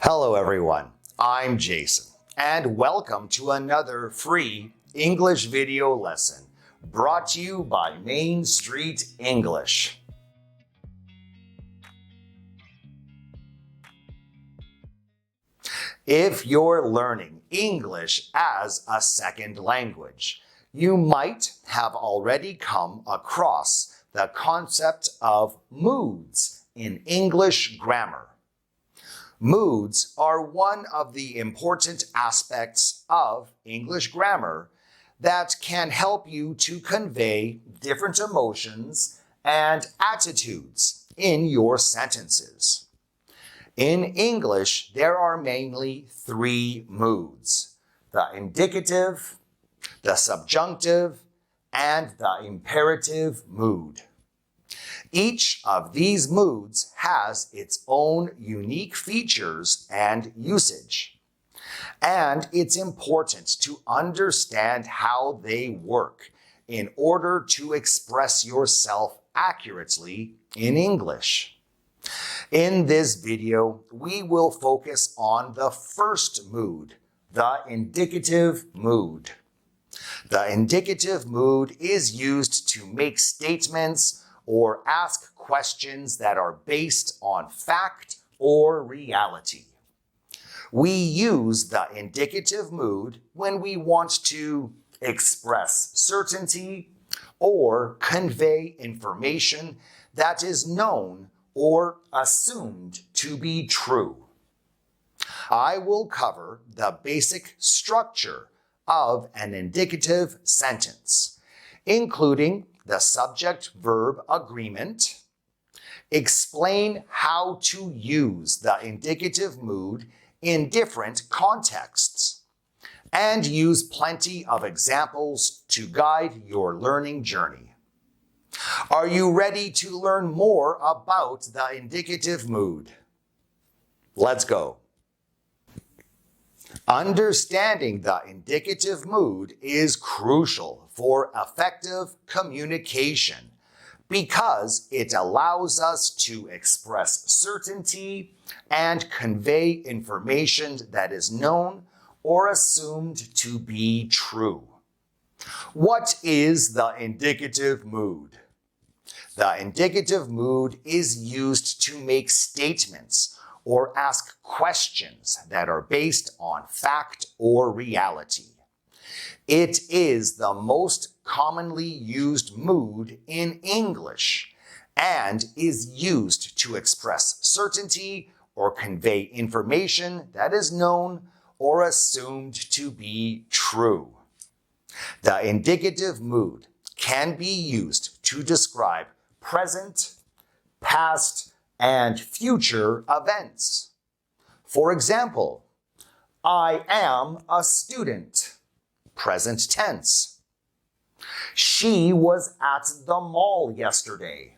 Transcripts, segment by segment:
Hello everyone, I'm Jason, and welcome to another free English video lesson brought to you by Main Street English. If you're learning English as a second language, you might have already come across the concept of moods in English grammar. Moods are one of the important aspects of English grammar that can help you to convey different emotions and attitudes in your sentences. In English, there are mainly three moods: the indicative, the subjunctive, and the imperative mood. Each of these moods has its own unique features and usage, and it's important to understand how they work in order to express yourself accurately in English. In this video, we will focus on the first mood, the indicative mood. The indicative mood is used to make statements or ask questions that are based on fact or reality. We use the indicative mood when we want to express certainty or convey information that is known or assumed to be true. I will cover the basic structure of an indicative sentence, including the subject-verb agreement, explain how to use the indicative mood in different contexts, and use plenty of examples to guide your learning journey. Are you ready to learn more about the indicative mood? Let's go. Understanding the indicative mood is crucial for effective communication because it allows us to express certainty and convey information that is known or assumed to be true. What is the indicative mood? The indicative mood is used to make statements or ask questions that are based on fact or reality. It is the most commonly used mood in English and is used to express certainty or convey information that is known or assumed to be true. The indicative mood can be used to describe present, past, and future events. For example, I am a student, present tense. She was at the mall yesterday,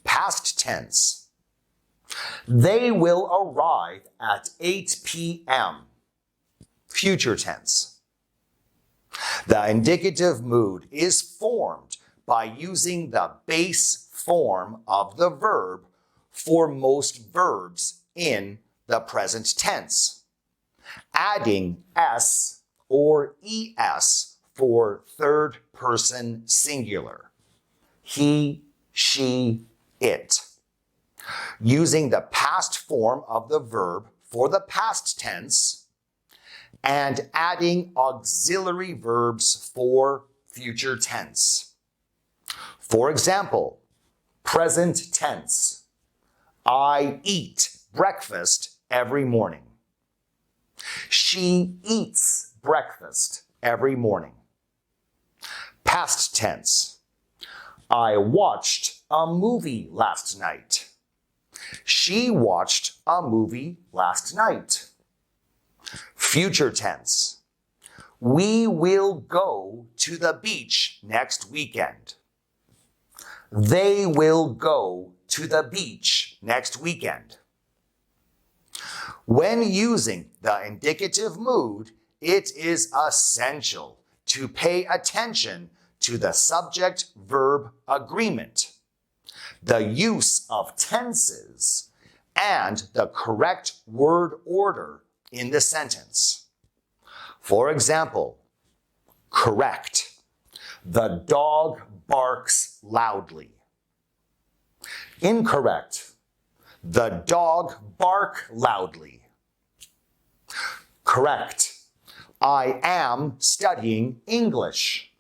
past tense. They will arrive at 8 p.m., future tense. The indicative mood is formed by using the base form of the verb for most verbs in the present tense, adding s or es for third person singular, he, she, it, using the past form of the verb for the past tense, and adding auxiliary verbs for future tense. For example, present tense: I eat breakfast every morning. She eats breakfast every morning. Past tense: I watched a movie last night. She watched a movie last night. Future tense: we will go to the beach next weekend. They will go to the beach next weekend. When using the indicative mood, it is essential to pay attention to the subject-verb agreement, the use of tenses, and the correct word order in the sentence. For example, correct. The dog barks loudly. Incorrect. The dog bark loudly. Correct. I am studying English.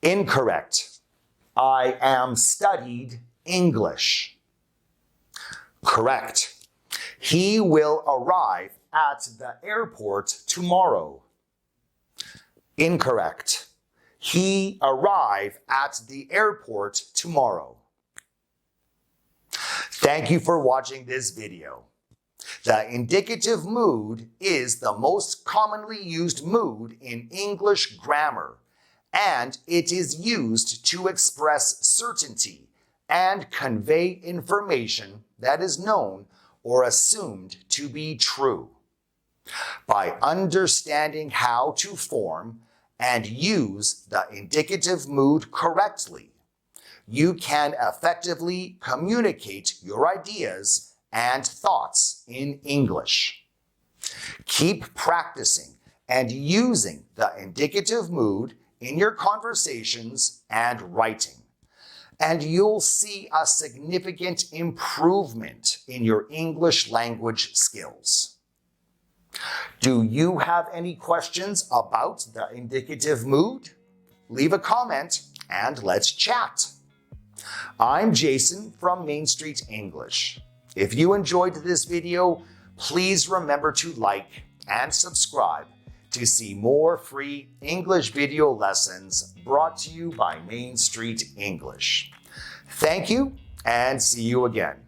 Incorrect. I am studied English. Correct. He will arrive at the airport tomorrow. Incorrect. He arrive at the airport tomorrow. Thank you for watching this video. The indicative mood is the most commonly used mood in English grammar, and it is used to express certainty and convey information that is known or assumed to be true. By understanding how to form and use the indicative mood correctly, you can effectively communicate your ideas and thoughts in English. Keep practicing and using the indicative mood in your conversations and writing, and you'll see a significant improvement in your English language skills. Do you have any questions about the indicative mood? Leave a comment and let's chat. I'm Jason from Main Street English. If you enjoyed this video, please remember to like and subscribe to see more free English video lessons brought to you by Main Street English. Thank you and see you again.